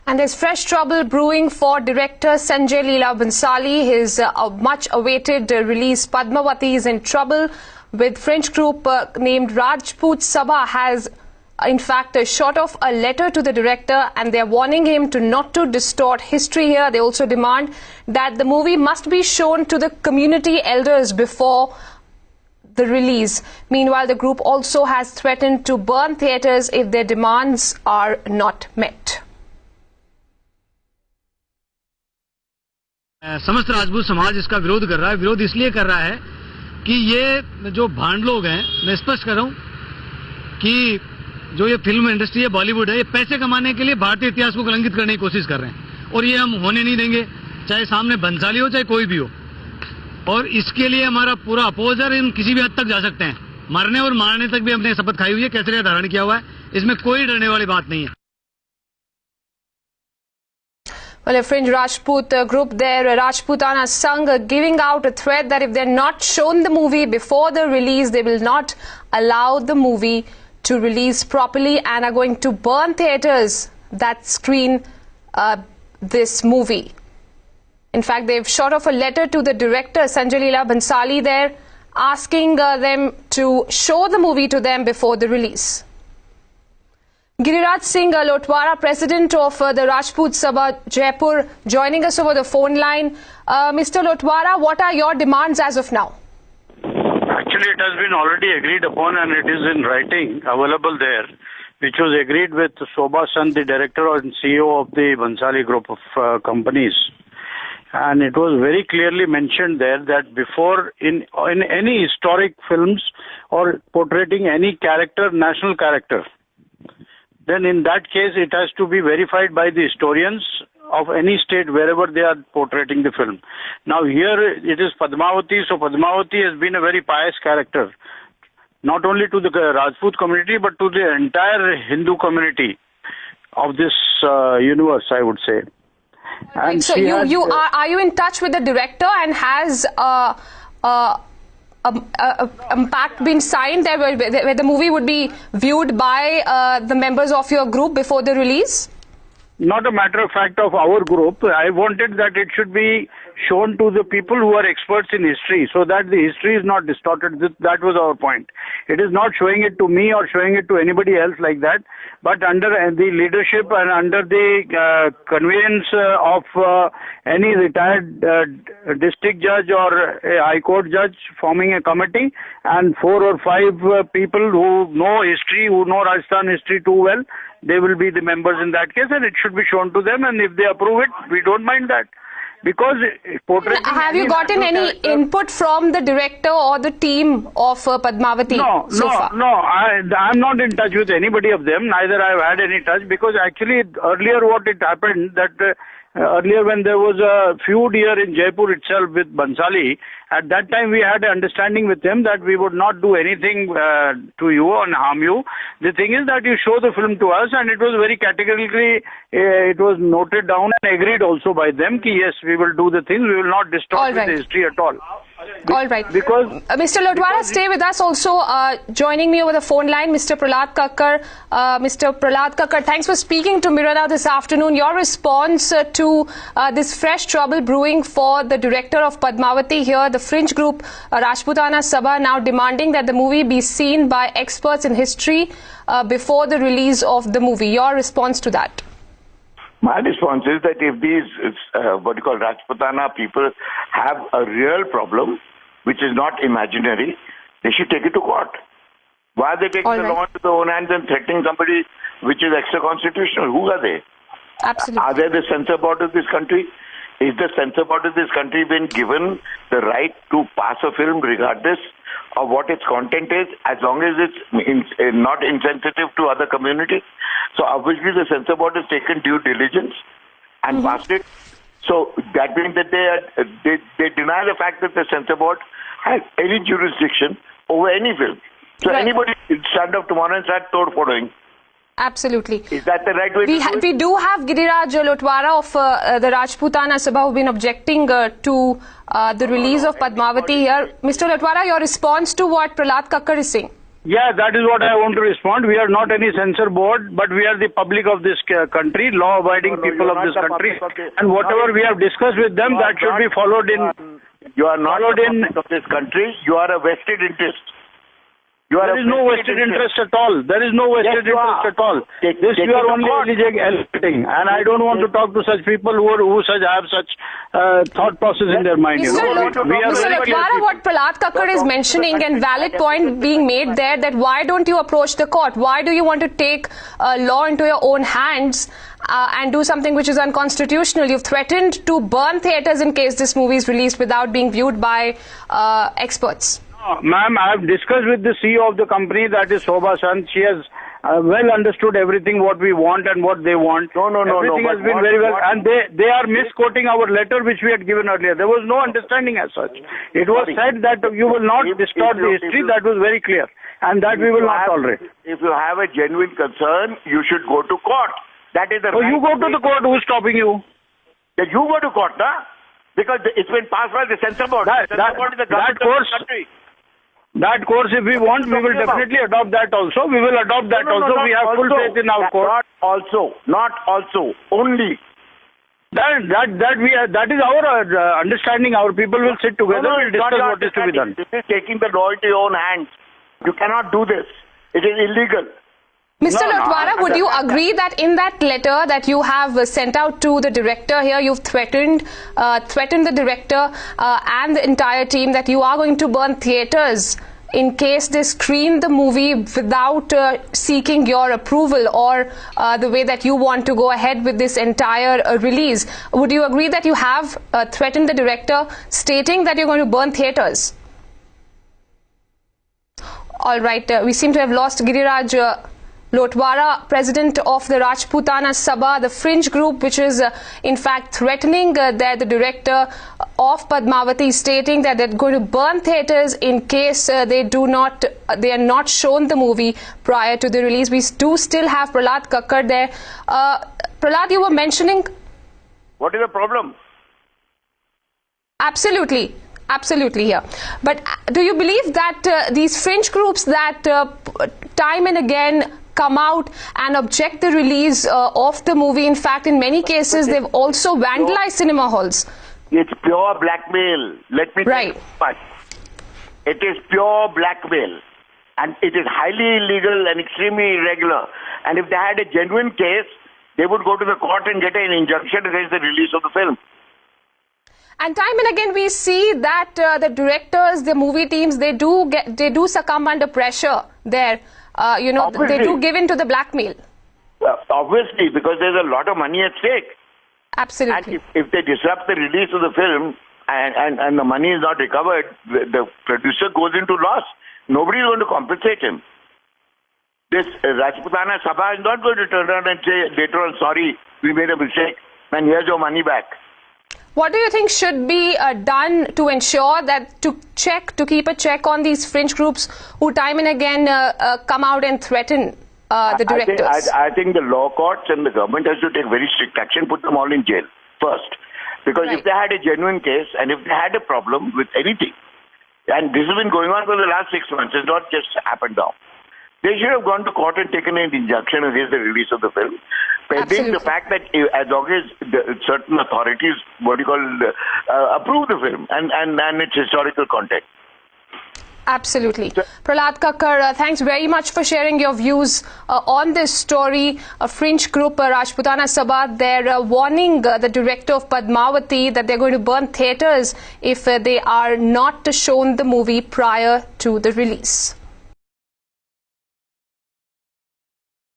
And there's fresh trouble brewing for director Sanjay Leela Bhansali. His much-awaited release Padmavati is in trouble with French group named Rajput has in fact shot off a letter to the director, and they're warning him to not to distort history here. They also demand that the movie must be shown to the community elders before the release. Meanwhile, the group also has threatened to burn theatres if their demands are not met. समस्त राजपूत समाज इसका विरोध कर रहा है। विरोध इसलिए कर रहा है कि ये जो भांड लोग हैं, मैं स्पष्ट कर रहा हूं कि जो ये फिल्म इंडस्ट्री है, बॉलीवुड है, ये पैसे कमाने के लिए भारतीय इतिहास को कलंकित करने की कोशिश कर रहे हैं, और ये हम होने नहीं देंगे, चाहे सामने भंसाली हो चाहे कोई भी हो। और इसके लिए हमारा पूरा अपोज है। हम किसी भी हद तक जा सकते हैं, मरने और मारने तक भी हमने शपथ खाई हुई है, केसरिया धारण किया हुआ है, इसमें कोई डरने वाली बात नहीं है। Well, a fringe Rajput group there, Rajputana Sangh, giving out a threat that if they're not shown the movie before the release, they will not allow the movie to release properly and are going to burn theatres that screen this movie. In fact, they've shot off a letter to the director, Sanjay Leela Bhansali there, asking them to show the movie to them before the release. Giriraj Singh Lotwara, president of the Rajput Sabha Jaipur, joining us over the phone line. Mr. Lotwara, what are your demands as of now? Actually, it has been already agreed upon and it is in writing available there, which was agreed with Shobha Sand, the director and CEO of the Bhansali group of companies. And it was very clearly mentioned there that before in any historic films or portraying any character, national character, then in that case it has to be verified by the historians of any state wherever they are portraying the film. Now here it is Padmavati, so Padmavati has been a very pious character, not only to the Rajput community but to the entire Hindu community of this universe, I would say. And so are you in touch with the director, and has pact been signed there where the movie would be viewed by the members of your group before the release? Not a matter of fact of our group. I wanted that it should be shown to the people who are experts in history, so that the history is not distorted. That was our point. It is not showing it to me or showing it to anybody else like that, but under the leadership and under the conveyance of any retired district judge or a high court judge, forming a committee, and 4 or 5 people who know history, who know Rajasthan history too well, they will be the members in that case, and it should be shown to them, and if they approve it, we don't mind that. Because have you gotten any input from the director or the team of Padmavati so far? No, I'm not in touch with anybody of them. Neither I've had any touch, because actually earlier what it happened that earlier when there was a feud here in Jaipur itself with Bhansali, at that time we had an understanding with them that we would not do anything to you and harm you. The thing is that you show the film to us, and it was very categorically, it was noted down and agreed also by them that yes, we will do the things, we will not distort the history at all. All right. Because Mr. Lotwara, stay with us. Also joining me over the phone line, Mr. Prahlad Kakkar. Mr. Prahlad Kakkar, thanks for speaking to Mirana this afternoon. Your response to this fresh trouble brewing for the director of Padmavati here, the fringe group Rajputana Sabha, now demanding that the movie be seen by experts in history before the release of the movie. Your response to that? My response is that if these, what you call Rajputana people have a real problem, which is not imaginary, they should take it to court. Why are they taking the law into their own hands and threatening somebody which is extra-constitutional? Who are they? Absolutely. Are they the censor board of this country? Is the censor board of this country been given the right to pass a film regardless of what its content is, as long as it's not insensitive to other communities? So obviously the censor board has taken due diligence and passed it. So that means that they deny the fact that the censor board has any jurisdiction over any film. So anybody can stand up tomorrow and start following. Absolutely. Is that the right way to do it? We do have Giriraj Lotwara of the Rajputana Sabha who have been objecting to the release of Padmavati here. Mr. Lotwara, your response to what Prahlad Kakkar is saying? Yeah, that is what I want to respond. We are not any censor board, but we are the public of this country, law-abiding people of this country. And whatever we have discussed with them, that should be followed in. You are not the public of this country. You are a vested interest. There is no vested interest at all. There is no vested interest at all. This you are only elevating, and I don't want to talk to such people who have such thought process in their mind. Mr. Lotwara, what Prahlad Kakkad is mentioning, and valid point being made there, that why don't you approach the court? Why do you want to take law into your own hands and do something which is unconstitutional? You've threatened to burn theatres in case this movie is released without being viewed by experts. Ma'am, I have discussed with the CEO of the company, that is Shobha Sant. She has well understood everything what we want and what they want. Everything has been very well. And they are misquoting our letter which we had given earlier. There was no understanding as such. It was said that you will not distort the history. That was very clear. And that we will not tolerate. If you have a genuine concern, you should go to court. That is the right. You go to the court. Who's stopping you? You go to court, na? Because it's been passed by the censor board. The censor board is the government of the country. That course, if we want, we will definitely adopt that also. We will adopt that also. We have full faith in our court. Not also, only. That is our understanding. Our people will sit together and discuss what is to be done. This is taking the law into your own hands. You cannot do this. It is illegal. Mr. Lotwara, would you agree that in that letter that you have sent out to the director here, you've threatened the director and the entire team that you are going to burn theatres in case they screen the movie without seeking your approval or the way that you want to go ahead with this entire release? Would you agree that you have threatened the director, stating that you're going to burn theatres? All right, we seem to have lost Giriraj Lotwara, president of the Rajputana Sabha, the fringe group which is in fact threatening the director of Padmavati, stating that they're going to burn theatres in case they are not shown the movie prior to the release. We do still have Prahlad Kakkad there. Prahlad, you were mentioning... What is the problem? Absolutely here. But do you believe that these fringe groups that time and again come out and object the release of the movie, in fact in many cases they've also vandalized cinema halls? It's pure blackmail. Let me tell you. It is pure blackmail, and it is highly illegal and extremely irregular. And if they had a genuine case, they would go to the court and get an injunction against the release of the film. And time and again we see that the directors, the movie teams, they do succumb under pressure there. They do give in to the blackmail. Obviously, because there's a lot of money at stake. Absolutely. And if they disrupt the release of the film and the money is not recovered, the producer goes into loss. Nobody is going to compensate him. This Rajputana Sabha is not going to turn around and say later on, sorry, we made a mistake and here's your money back. What do you think should be done to ensure that to keep a check on these fringe groups who time and again come out and threaten the directors? I think the law courts and the government has to take very strict action, put them all in jail first. Because if they had a genuine case and if they had a problem with anything, and this has been going on for the last 6 months, it's not just happened now. They should have gone to court and taken an injunction against the release of the film, pending the fact that as long as certain authorities, approve the film and its historical content. Absolutely. Prahlad Kakkad, thanks very much for sharing your views on this story. A fringe group, Rajputana Sabha, they're warning the director of Padmavati that they're going to burn theatres if they are not shown the movie prior to the release.